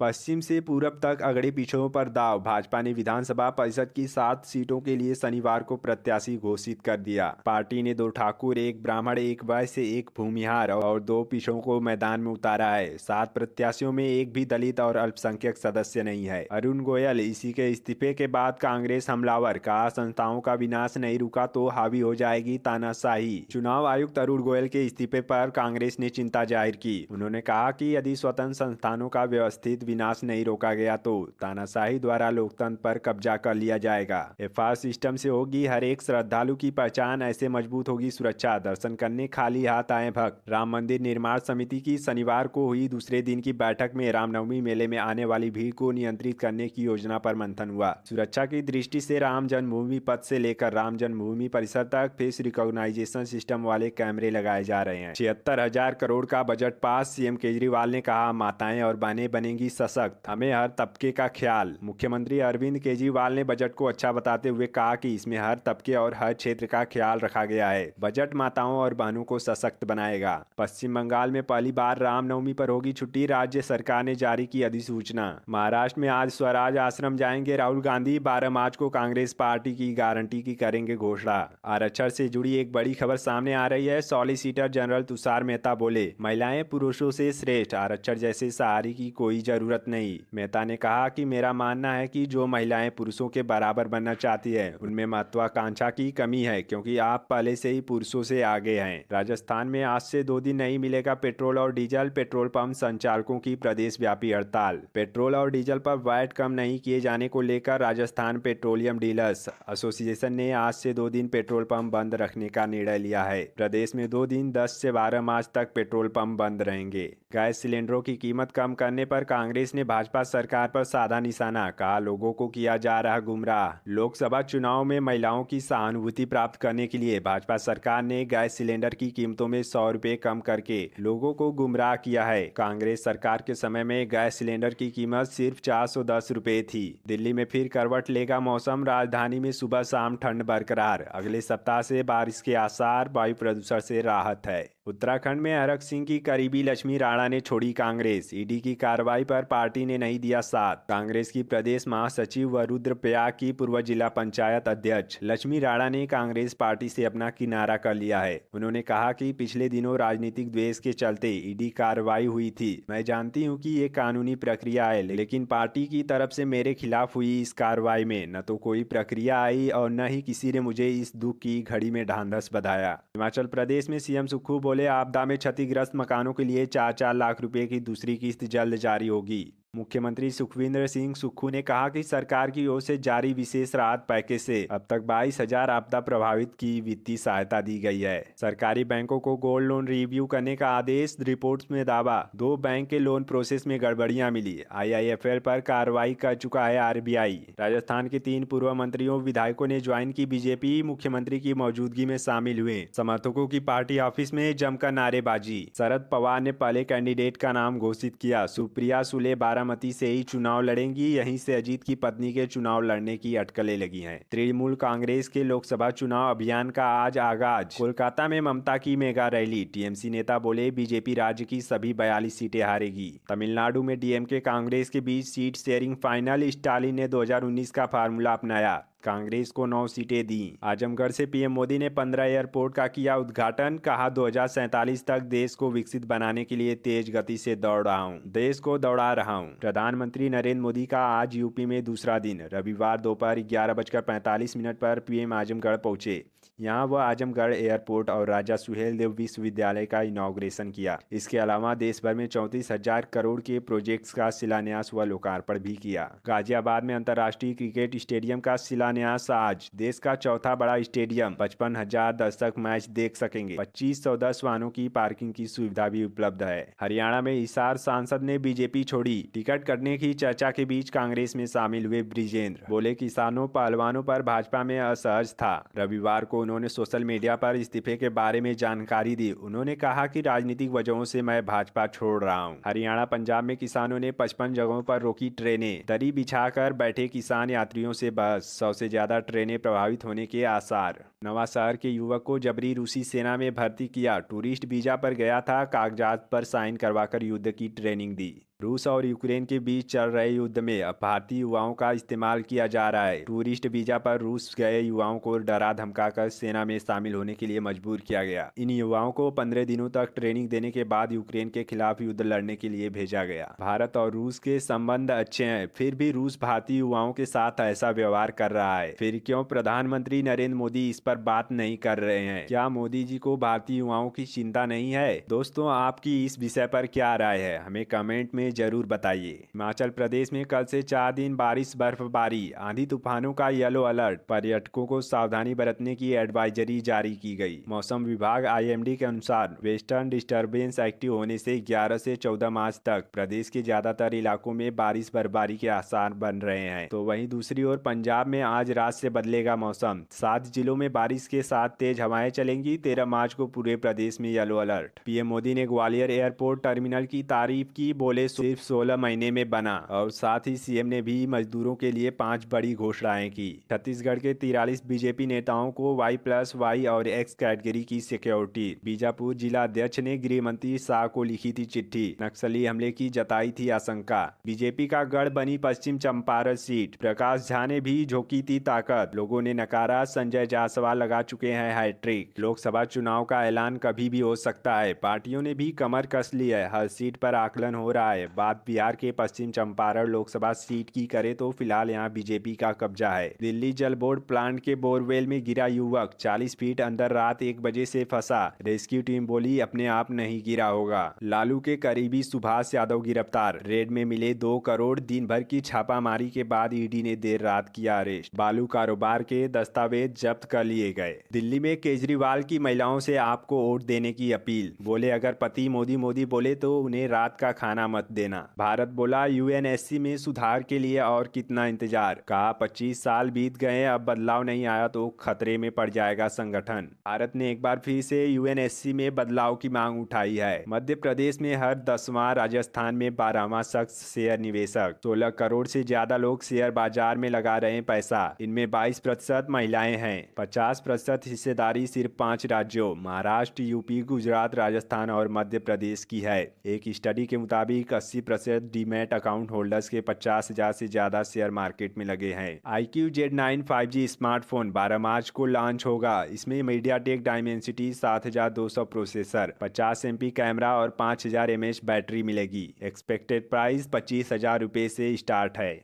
पश्चिम से पूरब तक अगड़े पिछड़ों पर दांव। भाजपा ने विधानसभा परिषद की 7 सीटों के लिए शनिवार को प्रत्याशी घोषित कर दिया। पार्टी ने 2 ठाकुर, 1 ब्राह्मण, 1 वैश्य, 1 भूमिहार और 2 पिछड़ों को मैदान में उतारा है। 7 प्रत्याशियों में एक भी दलित और अल्पसंख्यक सदस्य नहीं है। अरुण गोयल इसी के इस्तीफे के बाद कांग्रेस हमलावर, कहा संस्थाओं का विनाश नहीं रुका तो हावी हो जाएगी तानाशाही। चुनाव आयुक्त अरुण गोयल के इस्तीफे पर कांग्रेस ने चिंता जाहिर की। उन्होंने कहा कि यदि स्वतंत्र संस्थानों का व्यवस्थित विनाश नहीं रोका गया तो तानाशाही द्वारा लोकतंत्र पर कब्जा कर लिया जाएगा। एफआर सिस्टम से होगी हर एक श्रद्धालु की पहचान, ऐसे मजबूत होगी सुरक्षा। दर्शन करने खाली हाथ आए भक्त। राम मंदिर निर्माण समिति की शनिवार को हुई दूसरे दिन की बैठक में रामनवमी मेले में आने वाली भीड़ को नियंत्रित करने की योजना पर मंथन हुआ। सुरक्षा की दृष्टि से राम जन्मभूमि पथ से लेकर राम जन्मभूमि परिसर तक फेस रिकॉग्नाइजेशन सिस्टम वाले कैमरे लगाए जा रहे हैं। 76,000 करोड़ का बजट पास। सीएम केजरीवाल ने कहा माताएं और बहनें बनेंगी सशक्त, हमें हर तबके का ख्याल। मुख्यमंत्री अरविंद केजरीवाल ने बजट को अच्छा बताते हुए कहा कि इसमें हर तबके और हर क्षेत्र का ख्याल रखा गया है। बजट माताओं और बहनों को सशक्त बनाएगा। पश्चिम बंगाल में पहली बार रामनवमी पर होगी छुट्टी, राज्य सरकार ने जारी की अधिसूचना। महाराष्ट्र में आज स्वराज आश्रम जाएंगे राहुल गांधी। 12 मार्च को कांग्रेस पार्टी की गारंटी की करेंगे घोषणा। आरक्षण से जुड़ी एक बड़ी खबर सामने आ रही है। सॉलिसिटर जनरल तुषार मेहता बोले महिलाएं पुरुषों से श्रेष्ठ, आरक्षण जैसे सहारे की कोई जरूरत नहीं। मेहता ने कहा कि मेरा मानना है कि जो महिलाएं पुरुषों के बराबर बनना चाहती है उनमें महत्वाकांक्षा की कमी है, क्योंकि आप पहले से ही पुरुषों से आगे हैं। राजस्थान में आज से 2 दिन नहीं मिलेगा पेट्रोल और डीजल। पेट्रोल पंप संचालकों की प्रदेश व्यापी हड़ताल। पेट्रोल और डीजल पर वैट कम नहीं किए जाने को लेकर राजस्थान पेट्रोलियम डीलर्स एसोसिएशन ने आज से 2 दिन पेट्रोल पंप बंद रखने का निर्णय लिया है। प्रदेश में 2 दिन 10 से 12 मार्च तक पेट्रोल पंप बंद रहेंगे। गैस सिलेंडरों की कीमत कम करने पर कांग्रेस ने भाजपा सरकार पर साधा निशाना, कहा लोगों को किया जा रहा गुमराह। लोकसभा चुनाव में महिलाओं की सहानुभूति प्राप्त करने के लिए भाजपा सरकार ने गैस सिलेंडर की कीमतों में 100 रुपए कम करके लोगों को गुमराह किया है। कांग्रेस सरकार के समय में गैस सिलेंडर की कीमत सिर्फ 410 रुपए थी। दिल्ली में फिर करवट लेगा मौसम। राजधानी में सुबह शाम ठंड बरकरार। अगले सप्ताह से बारिश के आसार। वायु प्रदूषण से राहत है। उत्तराखंड में हरक सिंह की करीबी लक्ष्मी राणा ने छोड़ी कांग्रेस। ईडी की कार्रवाई पर पार्टी ने नहीं दिया साथ। कांग्रेस की प्रदेश महासचिव व रुद्रप्रयाग की पूर्व जिला पंचायत अध्यक्ष लक्ष्मी राणा ने कांग्रेस पार्टी से अपना किनारा कर लिया है। उन्होंने कहा कि पिछले दिनों राजनीतिक द्वेष के चलते ईडी कार्रवाई हुई थी। मैं जानती हूं कि ये कानूनी प्रक्रिया है, लेकिन पार्टी की तरफ से मेरे खिलाफ हुई इस कार्रवाई में न तो कोई प्रक्रिया आई और न ही किसी ने मुझे इस दुख की घड़ी में ढांढस बधाया। हिमाचल प्रदेश में सीएम सुक्खू बोले आपदा में क्षतिग्रस्त मकानों के लिए 4-4 लाख रुपए की दूसरी किस्त जल्द जारी होगी। मुख्यमंत्री सुखविंदर सिंह सुक्खू ने कहा कि सरकार की ओर से जारी विशेष राहत पैकेज से अब तक 22,000 आपदा प्रभावित की वित्तीय सहायता दी गई है। सरकारी बैंकों को गोल्ड लोन रिव्यू करने का आदेश। रिपोर्ट्स में दावा 2 बैंक के लोन प्रोसेस में गड़बड़ियां मिली। आईआईएफएल पर कार्रवाई कर चुका है आरबीआई। राजस्थान के 3 पूर्व मंत्रियों विधायकों ने ज्वाइन की बीजेपी। मुख्यमंत्री की मौजूदगी में शामिल हुए। समर्थकों की पार्टी ऑफिस में जमकर नारेबाजी। शरद पवार ने पहले कैंडिडेट का नाम घोषित किया। सुप्रिया सुले बारामती से ही चुनाव लड़ेंगी। यहीं से अजीत की पत्नी के चुनाव लड़ने की अटकलें लगी हैं। तृणमूल कांग्रेस के लोकसभा चुनाव अभियान का आज आगाज। कोलकाता में ममता की मेगा रैली। टीएमसी नेता बोले बीजेपी राज्य की सभी 42 सीटें हारेगी। तमिलनाडु में डीएमके कांग्रेस के बीच सीट शेयरिंग फाइनल। स्टालिन ने 2019 का फार्मूला अपनाया, कांग्रेस को 9 सीटें दी। आजमगढ़ से पीएम मोदी ने 15 एयरपोर्ट का किया उद्घाटन। कहा 2047 तक देश को विकसित बनाने के लिए तेज गति से दौड़ रहा हूं, देश को दौड़ा रहा हूं। प्रधानमंत्री नरेंद्र मोदी का आज यूपी में दूसरा दिन। रविवार दोपहर 11:45 पर पीएम आजमगढ़ पहुंचे। यहां वह आजमगढ़ एयरपोर्ट और राजा सुहेलदेव विश्वविद्यालय का इनॉग्रेशन किया। इसके अलावा देश भर में 34,000 करोड़ के प्रोजेक्ट्स का शिलान्यास व लोकार्पण भी किया। गाजियाबाद में अंतर्राष्ट्रीय क्रिकेट स्टेडियम का शिलान्यास आज। देश का चौथा बड़ा स्टेडियम। 55,000 दर्शक मैच देख सकेंगे। 2510 वाहनों की पार्किंग की सुविधा भी उपलब्ध है। हरियाणा में हिसार सांसद ने बीजेपी छोड़ी। टिकट कटने की चर्चा के बीच कांग्रेस में शामिल हुए ब्रिजेंद्र। बोले किसानों पहलवानों पर भाजपा में असहज था। रविवार को उन्होंने सोशल मीडिया पर इस्तीफे के बारे में जानकारी दी। उन्होंने कहा कि राजनीतिक वजहों से मैं भाजपा छोड़ रहा हूं। हरियाणा पंजाब में किसानों ने 55 जगहों पर रोकी ट्रेनें। दरी बिछाकर बैठे किसान यात्रियों से बहस। 100 से ज्यादा ट्रेनें प्रभावित होने के आसार। नवांशहर के युवक को जबरी रूसी सेना में भर्ती किया। टूरिस्ट वीजा पर गया था, कागजात पर साइन करवाकर युद्ध की ट्रेनिंग दी। रूस और यूक्रेन के बीच चल रहे युद्ध में अब भारतीय युवाओं का इस्तेमाल किया जा रहा है। टूरिस्ट वीजा पर रूस गए युवाओं को डरा धमकाकर सेना में शामिल होने के लिए मजबूर किया गया। इन युवाओं को 15 दिनों तक ट्रेनिंग देने के बाद यूक्रेन के खिलाफ युद्ध लड़ने के लिए भेजा गया। भारत और रूस के संबंध अच्छे हैं, फिर भी रूस भारतीय युवाओं के साथ ऐसा व्यवहार कर रहा है। फिर क्यों प्रधानमंत्री नरेंद्र मोदी इस पर बात नहीं कर रहे हैं? क्या मोदी जी को भारतीय युवाओं की चिंता नहीं है? दोस्तों, आपकी इस विषय पर क्या राय है, हमें कमेंट में जरूर बताइए। हिमाचल प्रदेश में कल से 4 दिन बारिश, बर्फबारी, आंधी तूफानों का येलो अलर्ट, पर्यटकों को सावधानी बरतने की एडवाइजरी जारी की गई। मौसम विभाग IMD के अनुसार वेस्टर्न डिस्टर्बेंस एक्टिव होने से 11 से 14 मार्च तक प्रदेश के ज्यादातर इलाकों में बारिश बर्फबारी के आसार बन रहे हैं। तो वहीं दूसरी ओर पंजाब में आज रात से बदलेगा मौसम। 7 जिलों में बारिश के साथ तेज हवाएं चलेंगी। 13 मार्च को पूरे प्रदेश में येलो अलर्ट। PM मोदी ने ग्वालियर एयरपोर्ट टर्मिनल की तारीफ की, बोले सिर्फ 16 महीने में बना। और साथ ही CM ने भी मजदूरों के लिए 5 बड़ी घोषणाएं की। छत्तीसगढ़ के 43 BJP नेताओं को Y+Y और X कैटेगरी की सिक्योरिटी। बीजापुर जिला अध्यक्ष ने गृह मंत्री शाह को लिखी थी चिट्ठी, नक्सली हमले की जताई थी आशंका। बीजेपी का गढ़ बनी पश्चिम चंपारण सीट, प्रकाश झा ने भी झोंकी थी ताकत, लोगों ने नकारा। संजय जायसवाल लगा चुके हैं हैट्रिक। लोकसभा चुनाव का ऐलान कभी भी हो सकता है, पार्टियों ने भी कमर कस ली है। हर सीट पर आकलन हो रहा है। बात बिहार के पश्चिम चंपारण लोकसभा सीट की करे तो फिलहाल यहां बीजेपी का कब्जा है। दिल्ली जल बोर्ड प्लांट के बोरवेल में गिरा युवक, 40 फीट अंदर रात 1 बजे से फंसा। रेस्क्यू टीम बोली अपने आप नहीं गिरा होगा। लालू के करीबी सुभाष यादव गिरफ्तार, रेड में मिले 2 करोड़। दिन भर की छापामारी के बाद ED ने देर रात किया अरेस्ट। बालू कारोबार के दस्तावेज जब्त कर लिए गए। दिल्ली में केजरीवाल की महिलाओं से आपको वोट देने की अपील, बोले अगर पति मोदी मोदी बोले तो उन्हें रात का खाना मत देना। भारत बोला UNSC में सुधार के लिए और कितना इंतजार, कहा 25 साल बीत गए, अब बदलाव नहीं आया तो खतरे में पड़ जाएगा संगठन। भारत ने एक बार फिर से UNSC में बदलाव की मांग उठाई है। मध्य प्रदेश में हर 10वां, राजस्थान में 12वां शख्स शेयर निवेशक। 16 करोड़ से ज्यादा लोग शेयर बाजार में लगा रहे हैं पैसा। इनमें 22% महिलाएं हैं। 50% हिस्सेदारी सिर्फ 5 राज्यों महाराष्ट्र, UP, गुजरात, राजस्थान और मध्य प्रदेश की है। एक स्टडी के मुताबिक 80% डीमैट अकाउंट होल्डर्स के 50,000 से ज्यादा शेयर मार्केट में लगे हैं। iQOO Z9 5G स्मार्टफोन 12 मार्च को लॉन्च होगा। इसमें MediaTek Dimensity 7200 processor, 50 MP camera और 5000 mAh बैटरी मिलेगी। एक्सपेक्टेड प्राइस 25,000 रुपये से स्टार्ट है।